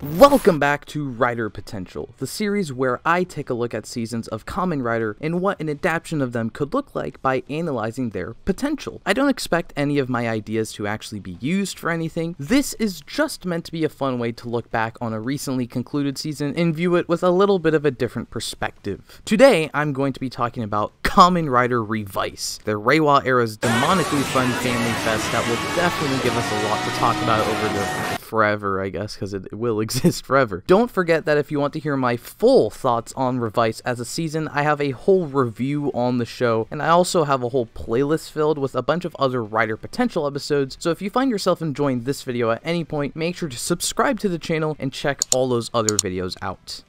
Welcome back to Rider Potential, the series where I take a look at seasons of Kamen Rider and what an adaptation of them could look like by analyzing their potential. I don't expect any of my ideas to actually be used for anything. This is just meant to be a fun way to look back on a recently concluded season and view it with a little bit of a different perspective. Today, I'm going to be talking about Kamen Rider Revice, the Reiwa era's demonically fun family fest that will definitely give us a lot to talk about over the forever, I guess, because it will exist forever. Don't forget that if you want to hear my full thoughts on Revice as a season, I have a whole review on the show, and I also have a whole playlist filled with a bunch of other Rider Potential episodes, so if you find yourself enjoying this video at any point, make sure to subscribe to the channel and check all those other videos out.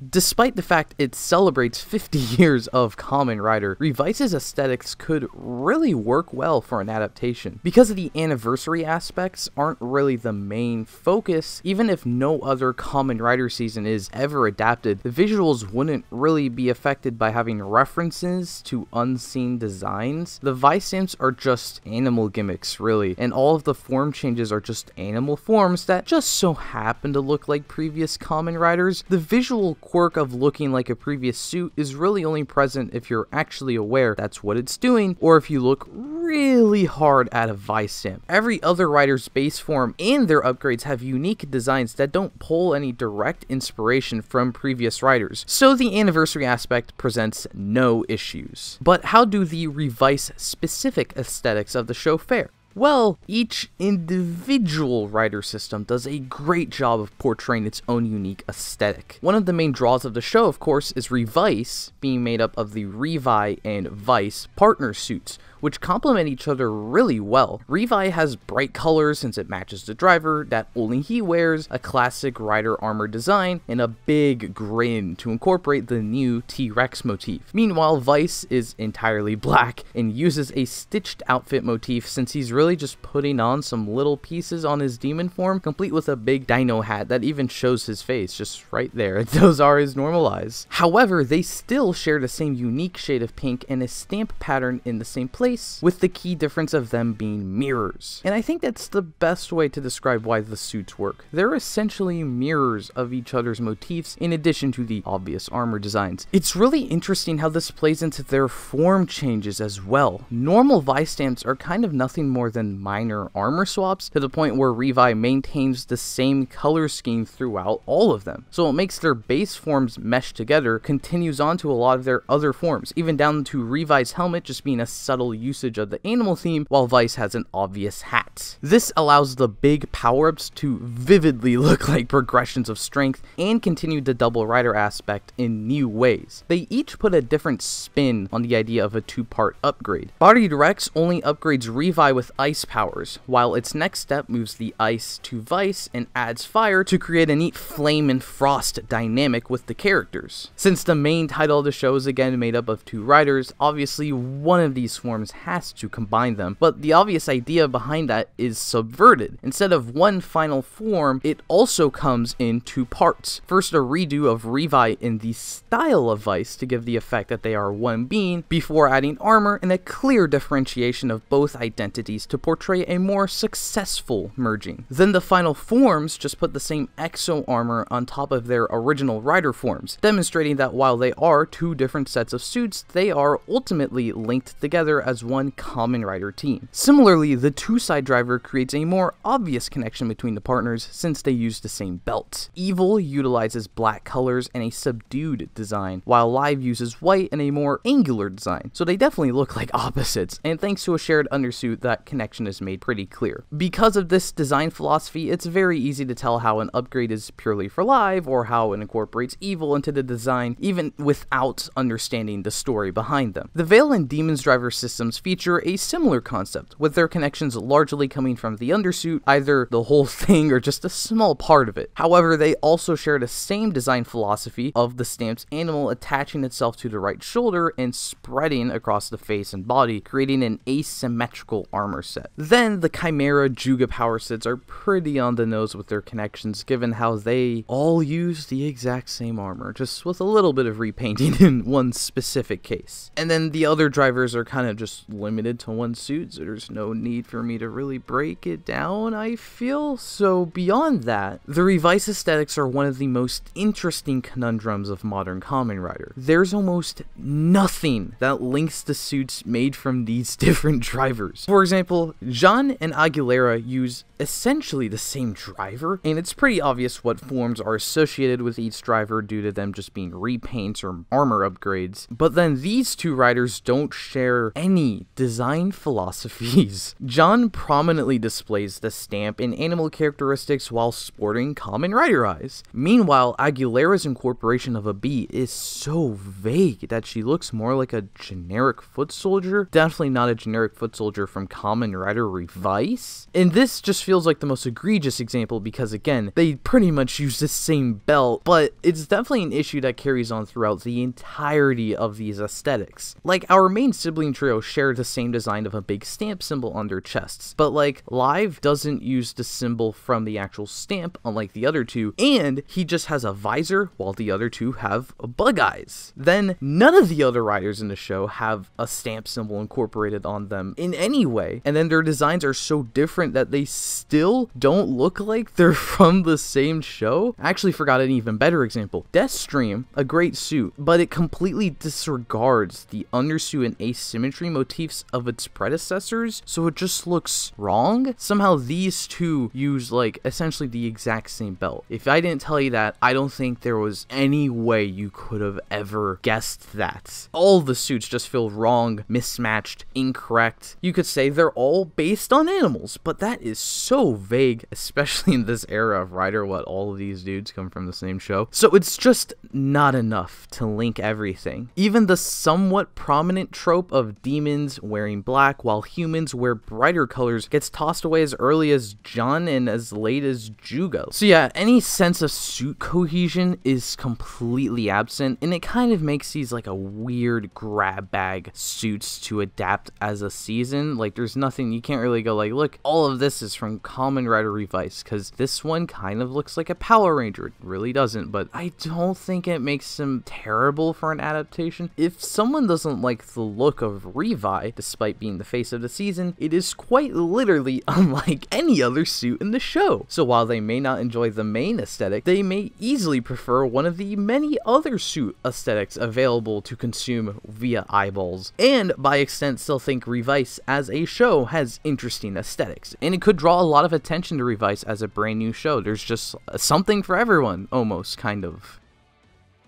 Despite the fact it celebrates 50 years of Kamen Rider, Revice's aesthetics could really work well for an adaptation. Because the anniversary aspects aren't really the main focus, even if no other Kamen Rider season is ever adapted, the visuals wouldn't really be affected by having references to unseen designs. The Vice stamps are just animal gimmicks, really, and all of the form changes are just animal forms that just so happen to look like previous Kamen Riders. The visual quirk of looking like a previous suit is really only present if you're actually aware that's what it's doing, or if you look really hard at a Vice stamp. Every other rider's base form and their upgrades have unique designs that don't pull any direct inspiration from previous riders, so the anniversary aspect presents no issues. But how do the Revice specific aesthetics of the show fare? Well, each individual rider system does a great job of portraying its own unique aesthetic. One of the main draws of the show, of course, is Revice being made up of the Revi and Vice partner suits, which complement each other really well. Revi has bright colors since it matches the driver that only he wears, a classic rider armor design, and a big grin to incorporate the new T-Rex motif. Meanwhile, Vice is entirely black and uses a stitched outfit motif since he's really just putting on some little pieces on his demon form, complete with a big dino hat that even shows his face just right there. Those are his normal eyes. However, they still share the same unique shade of pink and a stamp pattern in the same place, with the key difference of them being mirrors. And I think that's the best way to describe why the suits work. They're essentially mirrors of each other's motifs in addition to the obvious armor designs. It's really interesting how this plays into their form changes as well. Normal Vice stamps are kind of nothing more than minor armor swaps, to the point where Revi maintains the same color scheme throughout all of them. So it makes their base forms mesh together, continues on to a lot of their other forms, even down to Revi's helmet just being a subtle usage of the animal theme, while Vice has an obvious hat. This allows the big power-ups to vividly look like progressions of strength and continue the double rider aspect in new ways. They each put a different spin on the idea of a two-part upgrade. Body Rex only upgrades Revi with ice powers, while its next step moves the ice to Vice and adds fire to create a neat flame and frost dynamic with the characters. Since the main title of the show is again made up of two riders, obviously one of these forms has to combine them, but the obvious idea behind that is subverted. Instead of one final form, it also comes in two parts. First, a redo of Revi in the style of Vice to give the effect that they are one being, before adding armor and a clear differentiation of both identities to portray a more successful merging. Then the final forms just put the same exo armor on top of their original rider forms, demonstrating that while they are two different sets of suits, they are ultimately linked together as one Kamen Rider team. Similarly, the two-side driver creates a more obvious connection between the partners since they use the same belt. Evil utilizes black colors and a subdued design, while Live uses white and a more angular design, so they definitely look like opposites, and thanks to a shared undersuit, that connection is made pretty clear. Because of this design philosophy, it's very easy to tell how an upgrade is purely for Live, or how it incorporates Evil into the design, even without understanding the story behind them. The Veil and Demon's driver systems feature a similar concept, with their connections largely coming from the undersuit, either the whole thing or just a small part of it. However, they also share the same design philosophy of the stamp's animal attaching itself to the right shoulder and spreading across the face and body, creating an asymmetrical armor set. Then, the Chimera-Juga power sets are pretty on the nose with their connections, given how they all use the exact same armor, just with a little bit of repainting in one specific case. And then the other drivers are kind of just just limited to one suit, so there's no need for me to really break it down, I feel. So beyond that, the Revice aesthetics are one of the most interesting conundrums of modern Kamen Rider. There's almost nothing that links the suits made from these different drivers. For example, Jean and Aguilera use essentially the same driver, and it's pretty obvious what forms are associated with each driver due to them just being repaints or armor upgrades. But then these two riders don't share any design philosophies. Jean prominently displays the stamp and animal characteristics while sporting Kamen Rider eyes. Meanwhile, Aguilera's incorporation of a bee is so vague that she looks more like a generic foot soldier. Definitely not a generic foot soldier from Kamen Rider Revice. And this just feels like the most egregious example because, again, they pretty much use the same belt, but it's definitely an issue that carries on throughout the entirety of these aesthetics. Like, our main sibling trio share the same design of a big stamp symbol on their chests, but like, Live doesn't use the symbol from the actual stamp, unlike the other two, and he just has a visor while the other two have bug eyes. Then, none of the other riders in the show have a stamp symbol incorporated on them in any way, and then their designs are so different that they still don't look like they're from the same show. I actually forgot an even better example. Deathstream, a great suit, but it completely disregards the undersuit and asymmetry motifs of its predecessors, so it just looks wrong. Somehow these two use like essentially the exact same belt. If I didn't tell you that, I don't think there was any way you could have ever guessed that. All the suits just feel wrong, mismatched, incorrect. You could say they're all based on animals, but that is so vague, especially in this era of Rider, what all of these dudes come from the same show. So it's just not enough to link everything. Even the somewhat prominent trope of demons wearing black while humans wear brighter colors gets tossed away as early as John and as late as Jugo. So yeah, any sense of suit cohesion is completely absent, and it kind of makes these like a weird grab bag suits to adapt as a season. Like, there's nothing, you can't really go like, look, all of this is from Kamen Rider Revice, because this one kind of looks like a Power Ranger. It really doesn't, but I don't think it makes them terrible for an adaptation. If someone doesn't like the look of Revi, despite being the face of the season, it is quite literally unlike any other suit in the show. So while they may not enjoy the main aesthetic, they may easily prefer one of the many other suit aesthetics available to consume via eyeballs, and by extent still think Revice as a show has interesting aesthetics, and it could draw a lot of attention to Revice as a brand new show. There's just something for everyone, almost, kind of.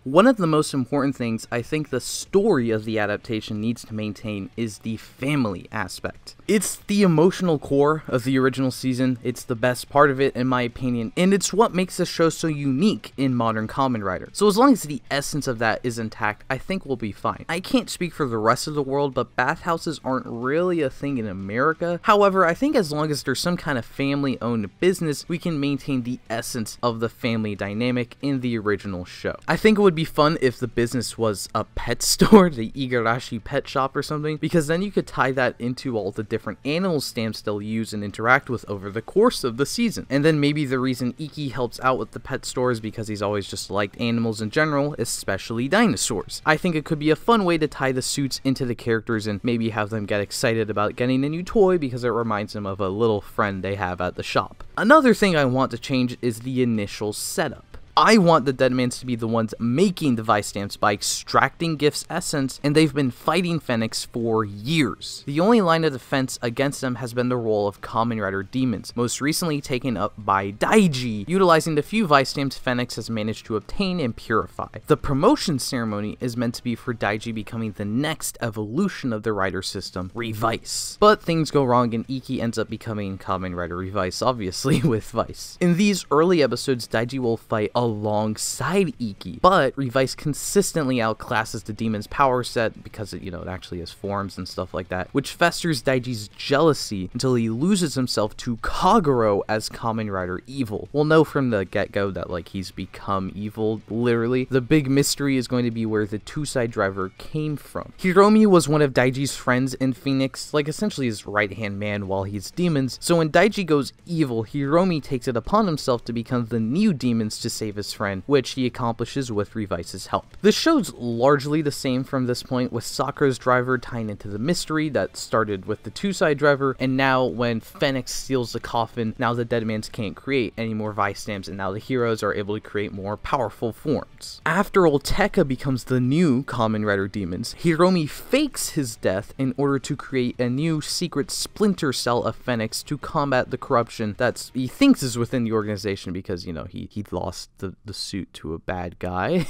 One of the most important things I think the story of the adaptation needs to maintain is the family aspect. It's the emotional core of the original season, it's the best part of it in my opinion, and it's what makes the show so unique in modern Kamen Rider. So as long as the essence of that is intact, I think we'll be fine. I can't speak for the rest of the world, but bathhouses aren't really a thing in America. However, I think as long as there's some kind of family-owned business, we can maintain the essence of the family dynamic in the original show. I think it would be fun if the business was a pet store, the Igarashi pet shop or something, because then you could tie that into all the different animal stamps they'll use and interact with over the course of the season. And then maybe the reason Iki helps out with the pet store is because he's always just liked animals in general, especially dinosaurs. I think it could be a fun way to tie the suits into the characters and maybe have them get excited about getting a new toy because it reminds them of a little friend they have at the shop. Another thing I want to change is the initial setup. I want the Deadmans to be the ones making the Vice stamps by extracting Gift's essence, and they've been fighting Phoenix for years. The only line of defense against them has been the role of Kamen Rider demons, most recently taken up by Daiji, utilizing the few Vice stamps Phoenix has managed to obtain and purify. The promotion ceremony is meant to be for Daiji becoming the next evolution of the Rider system, Revice. But things go wrong and Iki ends up becoming Kamen Rider Revice, obviously, with Vice. In these early episodes, Daiji will fight alongside Iki, but Revice consistently outclasses the demon's power set because it actually has forms and stuff like that, which festers Daiji's jealousy until he loses himself to Kagero as Kamen Rider Evil. We'll know from the get-go that he's become evil, literally. The big mystery is going to be where the two-side driver came from. Hiromi was one of Daiji's friends in Phoenix, essentially his right-hand man while he's demons, so when Daiji goes evil, Hiromi takes it upon himself to become the new demons to save save his friend, which he accomplishes with Revice's help. The show's largely the same from this point, with Sakura's driver tying into the mystery that started with the Tusai driver, and now when Phoenix steals the coffin, now the Dead Man's can't create any more Vice stamps, and now the heroes are able to create more powerful forms. After all Tekka becomes the new Kamen Rider Demons, Hiromi fakes his death in order to create a new secret splinter cell of Phoenix to combat the corruption that he thinks is within the organization because, you know, he lost the suit to a bad guy.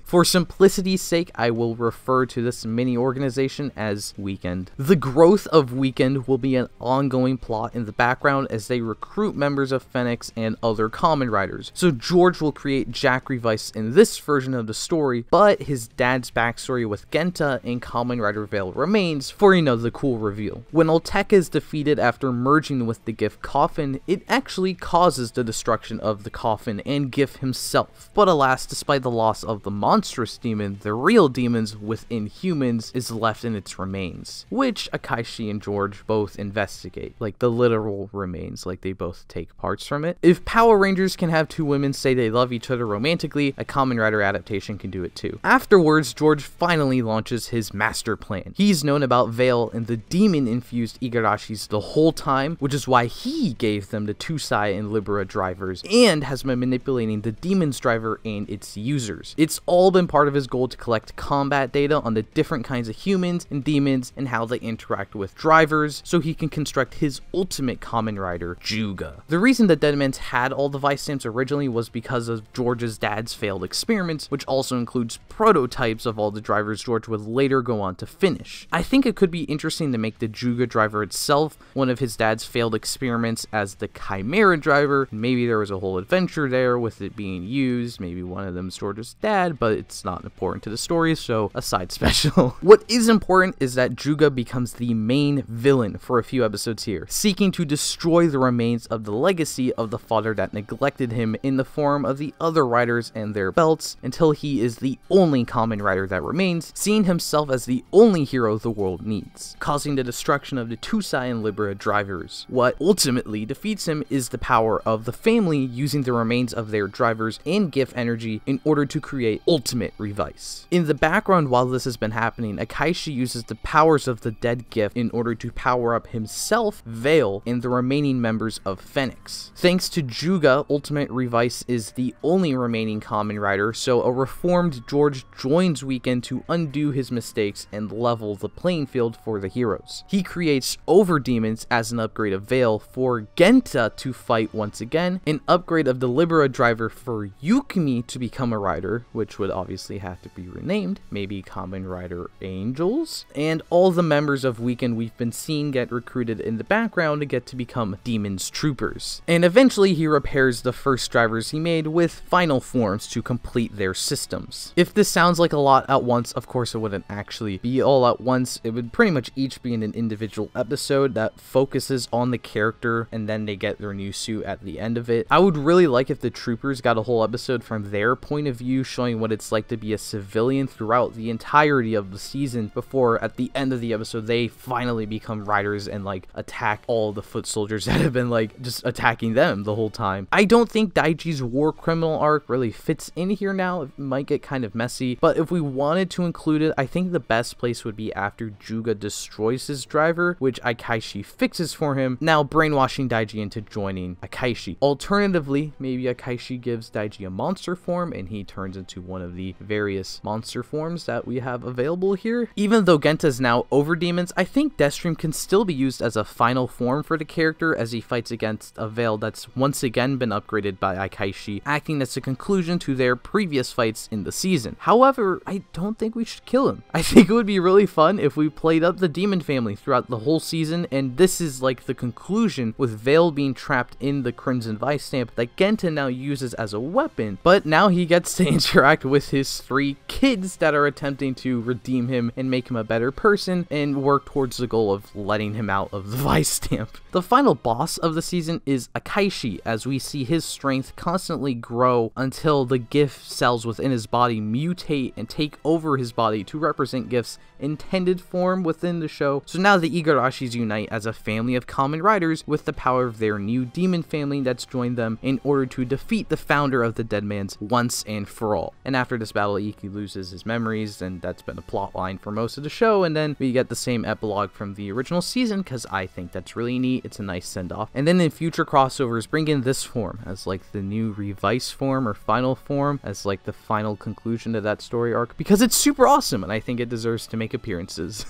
For simplicity's sake, I will refer to this mini organization as Weekend. The growth of Weekend will be an ongoing plot in the background as they recruit members of Phoenix and other Kamen Riders. So George will create Jack Revice in this version of the story, but his dad's backstory with Genta and Kamen Rider Veil remains for, you know, the cool reveal. When Tekka is defeated after merging with the Giff Coffin, it actually causes the destruction of the Coffin and Giff himself. But alas, despite the loss of the monstrous demon, the real demons within humans is left in its remains, which Akaishi and George both investigate, like the literal remains, like they both take parts from it. If Power Rangers can have two women say they love each other romantically, a Kamen Rider adaptation can do it too. Afterwards, George finally launches his master plan. He's known about Veil and the demon-infused Igarashis the whole time, which is why he gave them the Tusai and Libera drivers, and has been manipulating the Demon's driver and its users. It's all been part of his goal to collect combat data on the different kinds of humans and demons and how they interact with drivers, so he can construct his ultimate Kamen Rider, Juga. The reason that Deadman's had all the Vice stamps originally was because of George's dad's failed experiments, which also includes prototypes of all the drivers George would later go on to finish. I think it could be interesting to make the Juga driver itself one of his dad's failed experiments as the Chimera driver. Maybe there was a whole adventure there with it being used, maybe one of them's George's dad, but it's not important to the story, so a side special. What is important is that Juga becomes the main villain for a few episodes here, seeking to destroy the remains of the legacy of the father that neglected him in the form of the other riders and their belts, until he is the only Kamen Rider that remains, seeing himself as the only hero the world needs, causing the destruction of the Tusai and Libera drivers. What ultimately defeats him is the power of the family using the remains of their drivers and Giff energy in order to create Ultimate Revice. In the background while this has been happening, Akaishi uses the powers of the dead Giff in order to power up himself, Veil, and the remaining members of Phoenix. Thanks to Juga, Ultimate Revice is the only remaining Kamen Rider, so a reformed George joins Weekend to undo his mistakes and level the playing field for the heroes. He creates Overdemons as an upgrade of Veil for Genta to fight once again, an upgrade of the Libera driver for Yukimi to become a rider, which would obviously have to be renamed, maybe Kamen Rider Angels, and all the members of Weekend we've been seeing get recruited in the background to get to become Demon's Troopers. And eventually he repairs the first drivers he made with final forms to complete their systems. If this sounds like a lot at once, of course it wouldn't actually be all at once. It would pretty much each be in an individual episode that focuses on the character and then they get their new suit at the end of it. I would really like if the Troopers got a whole episode from their point of view, showing what it's like to be a civilian throughout the entirety of the season before at the end of the episode they finally become riders and like attack all the foot soldiers that have been like just attacking them the whole time. I don't think Daiji's war criminal arc really fits in here now. It might get kind of messy, but if we wanted to include it, I think the best place would be after Juga destroys his driver, which Akaishi fixes for him, now brainwashing Daiji into joining Akaishi. Alternatively, maybe Akaishi gives Daiji a monster form and he turns into one of the various monster forms that we have available here. Even though Genta is now Overdemons, I think Deathstream can still be used as a final form for the character as he fights against a Veil that's once again been upgraded by Akaishi, acting as a conclusion to their previous fights in the season. However, I don't think we should kill him. I think it would be really fun if we played up the Demon family throughout the whole season, and this is like the conclusion with Veil being trapped in the Crimson Vice stamp that Genta now uses as a weapon, but now he gets to interact with his 3 kids that are attempting to redeem him and make him a better person and work towards the goal of letting him out of the Vice stamp. The final boss of the season is Akaishi, as we see his strength constantly grow until the Giff cells within his body mutate and take over his body to represent Giff's intended form within the show. So now the Igarashis unite as a family of Kamen Riders with the power of their new demon family that's joined them in order to defeat the founder founder of the Dead Man's once and for all. And after this battle, Iki loses his memories, and that's been a plot line for most of the show, and then we get the same epilogue from the original season, because I think that's really neat. It's a nice send-off. And then in future crossovers, bring in this form as like the new Revice form or final form as like the final conclusion to that story arc, because it's super awesome, and I think it deserves to make appearances.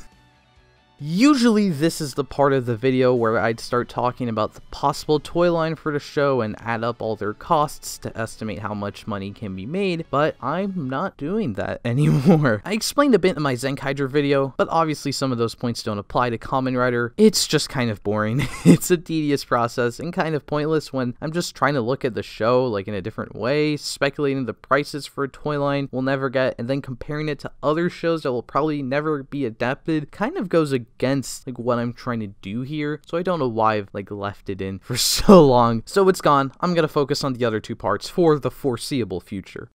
Usually this is the part of the video where I'd start talking about the possible toy line for the show and add up all their costs to estimate how much money can be made, but I'm not doing that anymore. I explained a bit in my Zenkaiger video, but obviously some of those points don't apply to Kamen Rider. It's just kind of boring. It's a tedious process and kind of pointless when I'm just trying to look at the show like in a different way, speculating the prices for a toy line we'll never get, and then comparing it to other shows that will probably never be adapted kind of goes against like what I'm trying to do here, so I don't know why I've like left it in for so long. So it's gone. I'm gonna focus on the other two parts for the foreseeable future.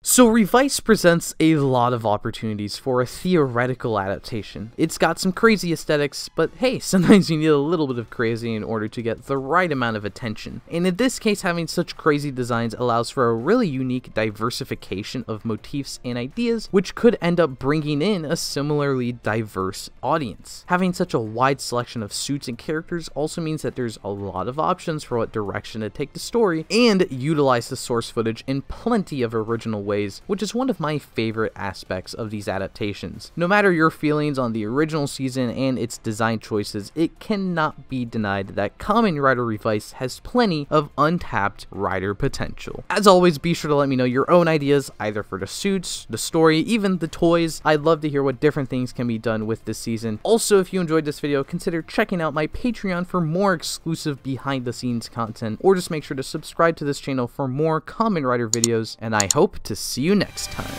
So Revice presents a lot of opportunities for a theoretical adaptation. It's got some crazy aesthetics, but hey, sometimes you need a little bit of crazy in order to get the right amount of attention. And in this case, having such crazy designs allows for a really unique diversification of motifs and ideas, which could end up bringing in a similarly diverse audience. Having such a wide selection of suits and characters also means that there's a lot of options for what direction to take the story, and utilize the source footage in plenty of original ways, which is one of my favorite aspects of these adaptations. No matter your feelings on the original season and its design choices, it cannot be denied that Kamen Rider Revice has plenty of untapped rider potential. As always, be sure to let me know your own ideas, either for the suits, the story, even the toys. I'd love to hear what different things can be done with this season. Also, if you enjoyed this video, consider checking out my Patreon for more exclusive behind the scenes content, or just make sure to subscribe to this channel for more Kamen Rider videos, and I hope to see you next time.